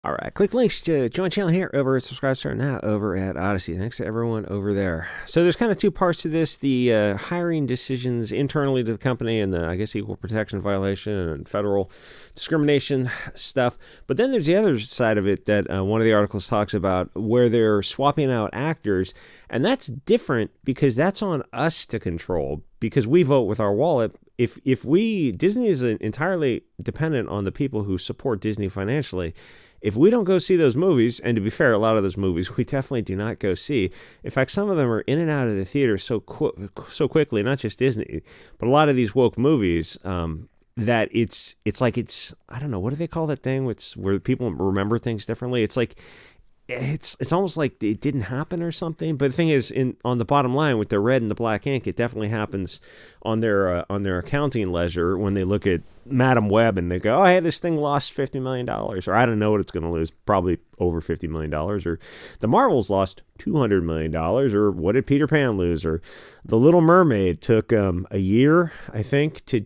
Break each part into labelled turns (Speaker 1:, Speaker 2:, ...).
Speaker 1: All right, click links to join channel here over at Subscribe Start Now over at Odyssey. Thanks to everyone over there. So there's kind of two parts to this: the hiring decisions internally to the company, and the equal protection violation and federal discrimination stuff. But then there's the other side of it that one of the articles talks about, where they're swapping out actors, and that's different because that's on us to control because we vote with our wallet. If Disney is entirely dependent on the people who support Disney financially. If we don't go see those movies, and to be fair, a lot of those movies we definitely do not go see. In fact, some of them are in and out of the theater so quickly, not just Disney, but a lot of these woke movies, that it's I don't know, what do they call that thing? It's where people remember things differently. It's like it's almost like it didn't happen or something. But the thing is, on the bottom line with the red and the black ink, it definitely happens on their accounting ledger when they look at Madam Web and they go, oh, hey, this thing lost $50 million, or I don't know what it's going to lose, probably over $50 million, or the Marvels lost $200 million, or what did Peter Pan lose, or The Little Mermaid took a year, I think, to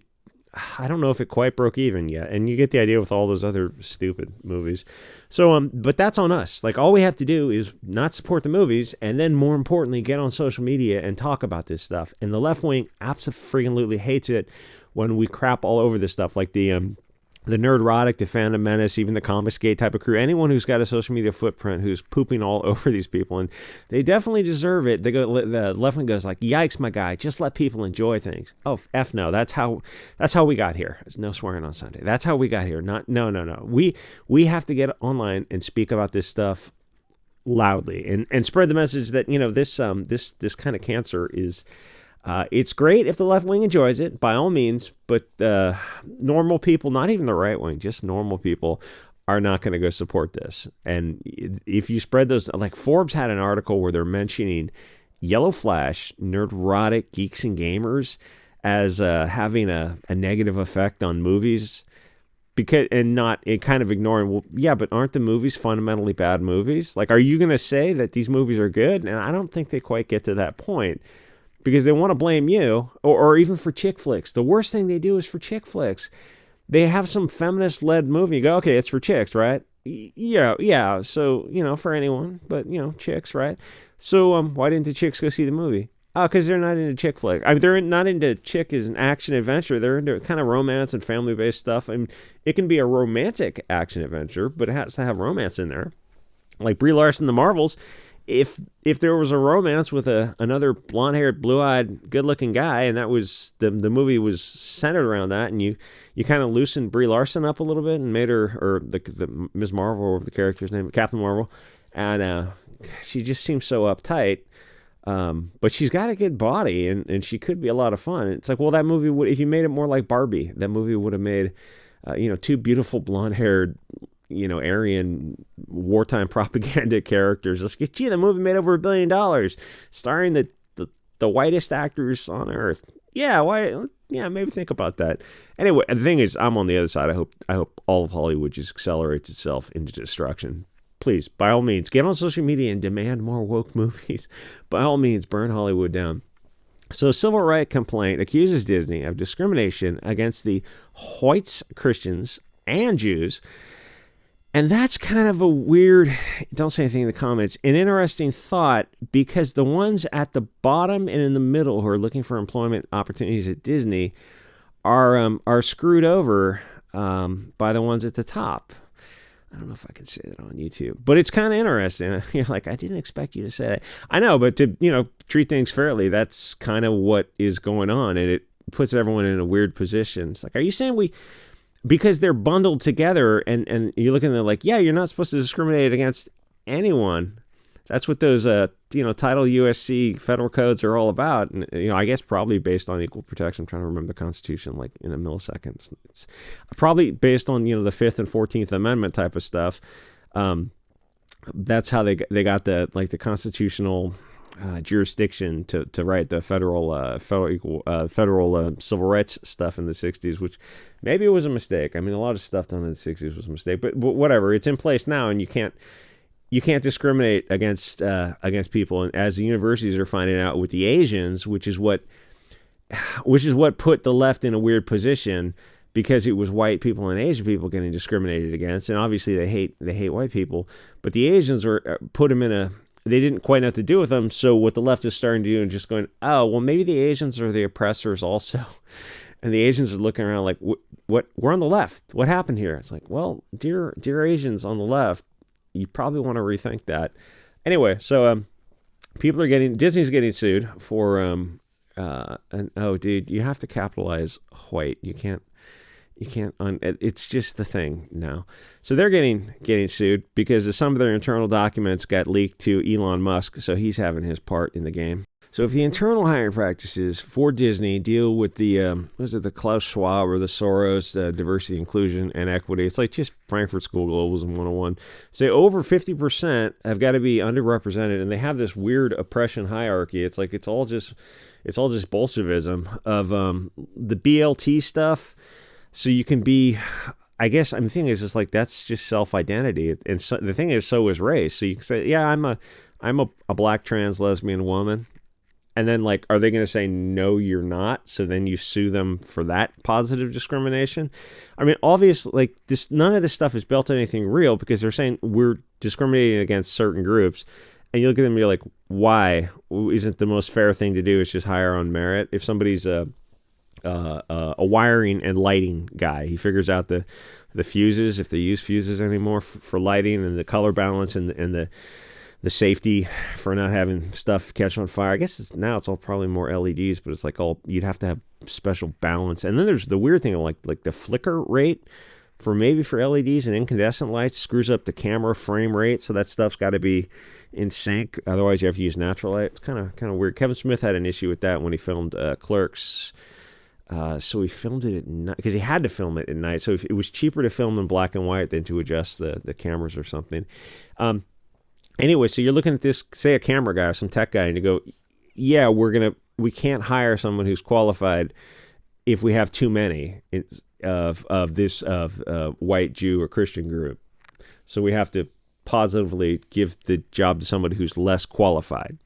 Speaker 1: I don't know if it quite broke even yet. And you get the idea with all those other stupid movies. So, but that's on us. Like, all we have to do is not support the movies, and then more importantly, get on social media and talk about this stuff. And the left wing absolutely hates it when we crap all over this stuff, like the Nerdrotic, the Phantom Menace, even the Comicsgate type of crew, anyone who's got a social media footprint who's pooping all over these people, and they definitely deserve it. The left wing goes like, yikes, my guy, just let people enjoy things. Oh, F no, that's how we got here. There's no swearing on Sunday. That's how we got here. No. We have to get online and speak about this stuff loudly and spread the message that, this kind of cancer is... it's great if the left wing enjoys it, by all means, but normal people, not even the right wing, just normal people, are not going to go support this. And if you spread those, like Forbes had an article where they're mentioning Yellow Flash, Nerdrotic, Geeks and Gamers as having a negative effect on movies, and kind of ignoring, well, yeah, but aren't the movies fundamentally bad movies? Like, are you going to say that these movies are good? And I don't think they quite get to that point. Because they want to blame you, or even for chick flicks. The worst thing they do is for chick flicks. They have some feminist-led movie. You go, okay, it's for chicks, right? Yeah. So, for anyone, but, chicks, right? So why didn't the chicks go see the movie? Oh, because they're not into chick flick. I mean, they're not into chick as an action adventure. They're into kind of romance and family-based stuff. I mean, it can be a romantic action adventure, but it has to have romance in there. Like Brie Larson, The Marvels. If there was a romance with another blonde-haired, blue-eyed, good-looking guy, and that was the movie was centered around that, and you kind of loosened Brie Larson up a little bit and made her, or the Ms. Marvel, or the character's name, Captain Marvel, and she just seems so uptight. But she's got a good body, and she could be a lot of fun. It's like, well, that movie would, if you made it more like Barbie, that movie would have made, two beautiful blonde-haired, Aryan wartime propaganda characters. Let's get the movie made over $1 billion, starring the whitest actors on earth. Yeah, why? Yeah, maybe think about that. Anyway, the thing is, I'm on the other side. I hope all of Hollywood just accelerates itself into destruction. Please, by all means, get on social media and demand more woke movies. By all means, burn Hollywood down. So, a civil rights complaint accuses Disney of discrimination against the whites, Christians, and Jews. And that's kind of a weird, don't say anything in the comments, an interesting thought, because the ones at the bottom and in the middle who are looking for employment opportunities at Disney are screwed over by the ones at the top. I don't know if I can say that on YouTube, but it's kind of interesting. You're like, I didn't expect you to say that. I know, but to, treat things fairly, that's kind of what is going on, and it puts everyone in a weird position. It's like, are you saying because they're bundled together, and you look at them like, yeah, you're not supposed to discriminate against anyone. That's what those, Title USC federal codes are all about. And, I guess probably based on equal protection. I'm trying to remember the Constitution like in a millisecond. It's probably based on, the 5th and 14th Amendment type of stuff. That's how they got the constitutional jurisdiction to write the federal civil rights stuff in the 60s, which maybe it was a mistake. I mean, a lot of stuff done in the 60s was a mistake, but whatever. It's in place now, and you can't discriminate against people. And as the universities are finding out with the Asians, which is what put the left in a weird position, because it was white people and Asian people getting discriminated against, and obviously they hate white people, but the Asians were put them in a, they didn't quite know what to do with them. So what the left is starting to do and just going, oh well, maybe the Asians are the oppressors also, and the Asians are looking around like, what? We're on the left. What happened here? It's like, well, dear Asians on the left, you probably want to rethink that. Anyway, so Disney's getting sued for and oh dude, you have to capitalize white. You can't it's just the thing now. So they're getting sued because some of their internal documents got leaked to Elon Musk, so he's having his part in the game. So if the internal hiring practices for Disney deal with the the Klaus Schwab or the Soros diversity, inclusion, and equity, it's like just Frankfurt School Globalism 101. Say over 50% have got to be underrepresented, and they have this weird oppression hierarchy. It's like it's all just Bolshevism of the BLT stuff. So you can be, I guess, I'm thinking it's just like that's just self-identity, and so, the thing is, so is race. So you can say, yeah, I'm a black trans lesbian woman. And then, like, are they going to say, no, you're not? So then you sue them for that positive discrimination? I mean, obviously, like, none of this stuff is built on anything real because they're saying we're discriminating against certain groups. And you look at them and you're like, why? Isn't the most fair thing to do is just hire on merit? If somebody's a wiring and lighting guy, he figures out the fuses, if they use fuses anymore for lighting, and the color balance and the safety for not having stuff catch on fire. I guess now it's all probably more LEDs, but it's like you'd have to have special balance. And then there's the weird thing of like the flicker rate for LEDs and incandescent lights screws up the camera frame rate. So that stuff's got to be in sync. Otherwise you have to use natural light. It's kind of weird. Kevin Smith had an issue with that when he filmed Clerks. So he filmed it at night because he had to film it at night. So it was cheaper to film in black and white than to adjust the cameras or something. Anyway, so you're looking at this, say a camera guy or some tech guy, and you go, yeah, we can't hire someone who's qualified if we have too many of white Jew or Christian group. So we have to positively give the job to somebody who's less qualified.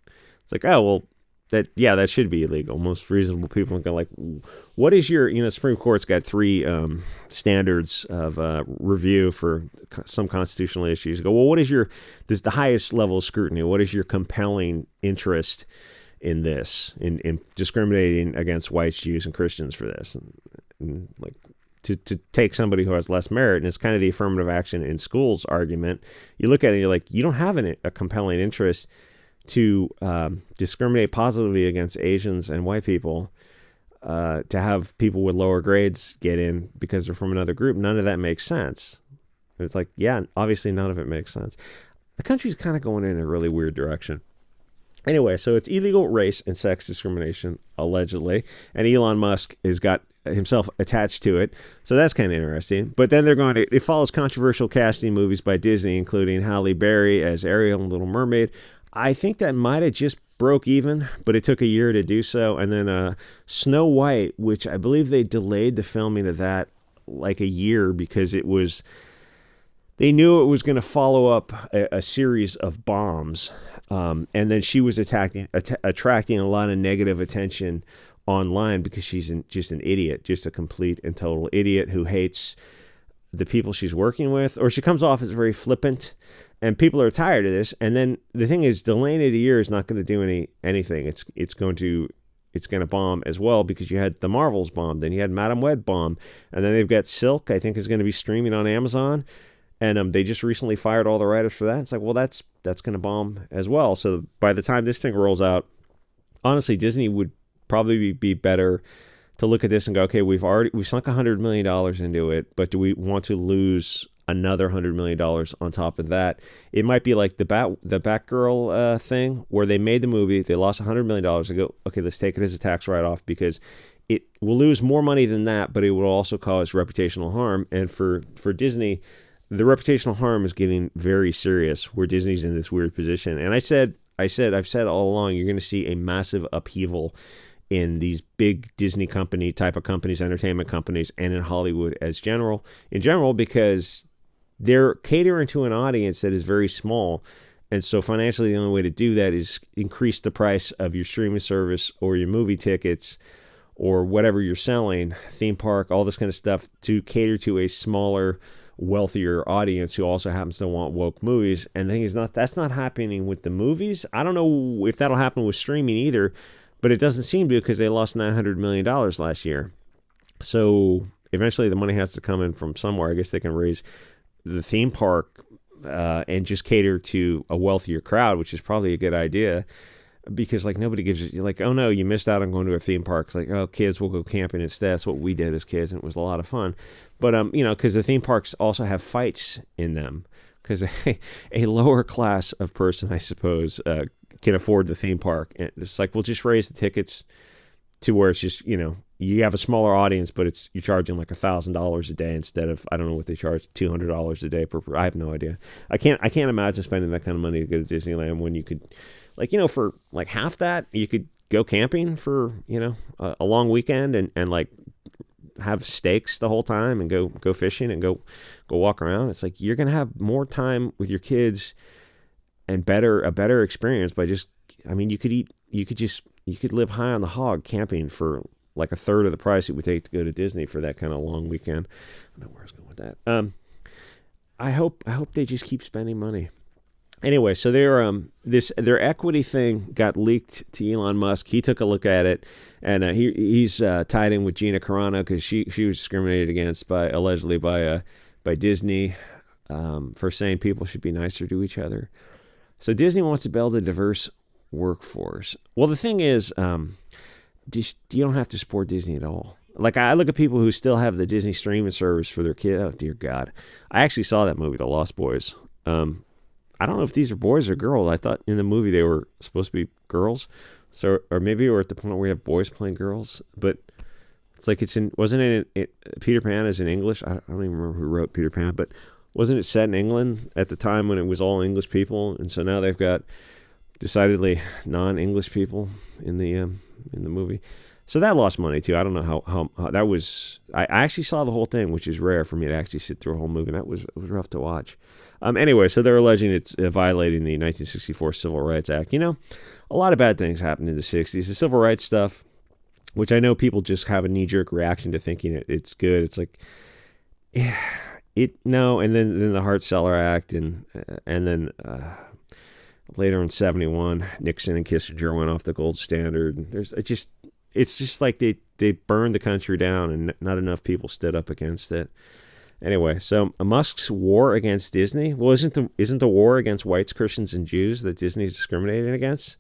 Speaker 1: It's like, oh, well, that should be illegal. Most reasonable people are like, what is your, Supreme Court's got 3 standards of review for some constitutional issues. You go, well, what is the highest level of scrutiny? What is your compelling interest in this, in discriminating against whites, Jews, and Christians for this? And like to take somebody who has less merit, and it's kind of the affirmative action in schools argument. You look at it and you're like, you don't have a compelling interest to discriminate positively against Asians and white people, to have people with lower grades get in because they're from another group. None of that makes sense. It's like, yeah, obviously none of it makes sense. The country's kind of going in a really weird direction. Anyway, so it's illegal race and sex discrimination, allegedly, and Elon Musk has got himself attached to it, so that's kind of interesting. But then it follows controversial casting movies by Disney, including Halle Berry as Ariel in Little Mermaid. I think that might have just broke even, but it took a year to do so. And then Snow White, which I believe they delayed the filming of that like a year because they knew it was going to follow up a series of bombs. And then she was attracting a lot of negative attention online because she's just an idiot, just a complete and total idiot who hates the people she's working with, or she comes off as very flippant. And people are tired of this. And then the thing is, delaying it a year is not going to do anything. It's going to bomb as well, because you had The Marvels bomb, then you had Madam Web bomb, and then they've got Silk, I think, is going to be streaming on Amazon, and they just recently fired all the writers for that. It's like, well, that's going to bomb as well. So by the time this thing rolls out, honestly, Disney would probably be better to look at this and go, okay, we've sunk $100 million into it, but do we want to lose another $100 million on top of that? It might be like the Batgirl thing, where they made the movie, they lost $100 million. They go, okay, let's take it as a tax write-off because it will lose more money than that, but it will also cause reputational harm. And for Disney, the reputational harm is getting very serious, where Disney's in this weird position. And I've said all along, you're going to see a massive upheaval in these big Disney company type of companies, entertainment companies, and in Hollywood in general, because they're catering to an audience that is very small. And so financially, the only way to do that is increase the price of your streaming service or your movie tickets, or whatever you're selling, theme park, all this kind of stuff, to cater to a smaller, wealthier audience who also happens to want woke movies. And the thing is, that's not happening with the movies. I don't know if that'll happen with streaming either, but it doesn't seem to, because they lost $900 million last year. So eventually the money has to come in from somewhere. I guess they can raise the theme park and just cater to a wealthier crowd, which is probably a good idea, because like nobody gives you, like, oh no, you missed out on going to a theme park. It's like, oh, kids will go camping instead. That's what we did as kids, and it was a lot of fun. But because the theme parks also have fights in them, because a lower class of person, I suppose, can afford the theme park. And it's like, we'll just raise the tickets to where it's just, you have a smaller audience, but you're charging like $1,000 a day instead of, I don't know what they charge, $200 a day per. I have no idea. I can't imagine spending that kind of money to go to Disneyland when you could, for like half that, you could go camping for a long weekend and like have steaks the whole time and go fishing and go walk around. It's like you're gonna have more time with your kids and a better experience by just. I mean, you could live high on the hog camping for like a third of the price it would take to go to Disney for that kind of long weekend. I don't know where I was going with that. I hope they just keep spending money. Anyway, so their equity thing got leaked to Elon Musk. He took a look at it, and he's tied in with Gina Carano because she was discriminated against allegedly by Disney for saying people should be nicer to each other. So Disney wants to build a diverse workforce. Well, the thing is, just you don't have to support Disney at all. Like, I look at people who still have the Disney streaming service for their kid. Oh, dear God. I actually saw that movie, The Lost Boys. I don't know if these are boys or girls. I thought in the movie they were supposed to be girls. So, or maybe we're at the point where we have boys playing girls. But it's like wasn't it Peter Pan is in English? I don't even remember who wrote Peter Pan, but wasn't it set in England at the time when it was all English people? And so now they've got decidedly non-English people in the movie. So that lost money too. I don't know how that was. I actually saw the whole thing, which is rare for me to actually sit through a whole movie. And it was rough to watch. Anyway, so they're alleging it's violating the 1964 Civil Rights Act. A lot of bad things happened in the 60s. The civil rights stuff, which I know people just have a knee-jerk reaction to thinking it's good. It's like, no. And then the Hart-Celler Act, and then later in '71, Nixon and Kissinger went off the gold standard. It's just like they burned the country down, and not enough people stood up against it. Anyway, so Musk's war against Disney, well, isn't the war against whites, Christians, and Jews that Disney's discriminating against?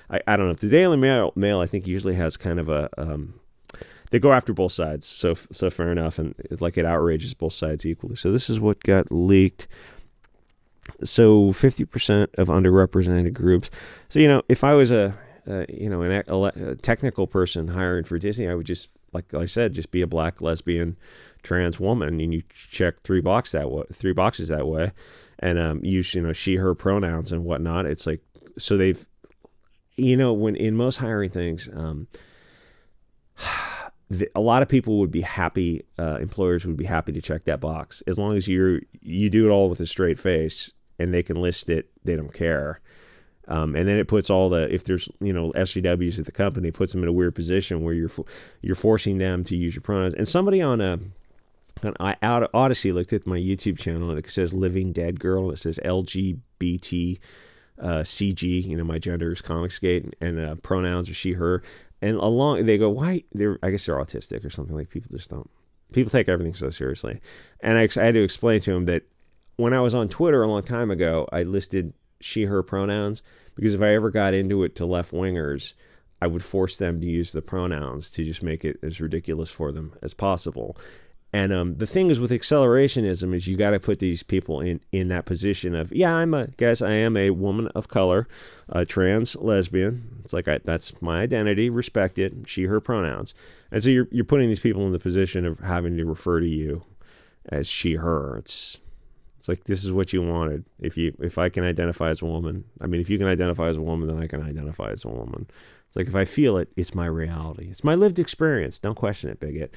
Speaker 1: I don't know. The Daily Mail I think usually has kind of a they go after both sides, so fair enough, and it outrages both sides equally. So this is what got leaked. So 50% of underrepresented groups. So if I was a technical person hiring for Disney, I would just, like I said, just be a black, lesbian, trans woman, and you check three boxes that way, and use she, her pronouns and whatnot. It's like, so they've, when in most hiring things, a lot of people would be happy. Employers would be happy to check that box as long as you do it all with a straight face and they can list it. They don't care. And then it puts if there's SJWs at the company, it puts them in a weird position where you're forcing them to use your pronouns. And somebody on Odyssey looked at my YouTube channel, and it says Living Dead Girl, and it says LGBT CG. My gender is Comicsgate, and pronouns are she, her. And they go, why? I guess they're autistic or something. Like, people just don't. People take everything so seriously. And I had to explain to him that when I was on Twitter a long time ago, I listed she, her pronouns, because if I ever got into it to left-wingers, I would force them to use the pronouns to just make it as ridiculous for them as possible. And the thing is with accelerationism is you got to put these people in that position of, yeah, I am a woman of color, trans, lesbian. It's like, that's my identity, respect it, she, her pronouns. And so you're putting these people in the position of having to refer to you as she, her. It's like, this is what you wanted. If I can identify as a woman, if you can identify as a woman, then I can identify as a woman. It's like, if I feel it, it's my reality. It's my lived experience. Don't question it, bigot.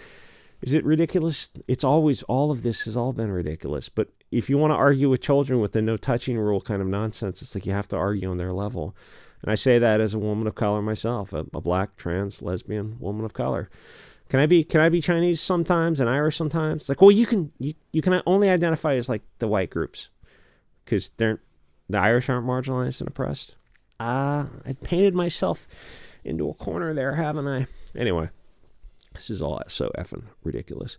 Speaker 1: Is it ridiculous? It's always, all of this has all been ridiculous. But, if you want to argue with children with the no touching rule kind of nonsense, it's like you have to argue on their level. And I say that as a woman of color myself, a black, trans, lesbian woman of color. Can I be Chinese sometimes and Irish sometimes? It's like, well, you can only identify as like the white groups because the Irish aren't marginalized and oppressed. I painted myself into a corner there, haven't I? Anyway, this is all so effing ridiculous.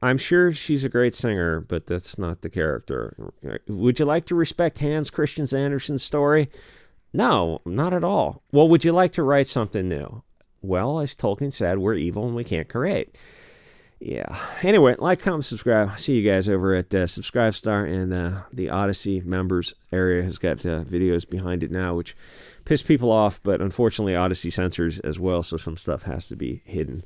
Speaker 1: I'm sure she's a great singer, but that's not the character. Would you like to respect Hans Christian Andersen's story? No, not at all. Well, would you like to write something new? Well, as Tolkien said, we're evil and we can't create. Yeah. Anyway, like, comment, subscribe. See you guys over at Subscribestar, and the Odyssey members area has got videos behind it now, which piss people off, but unfortunately Odyssey censors as well, so some stuff has to be hidden.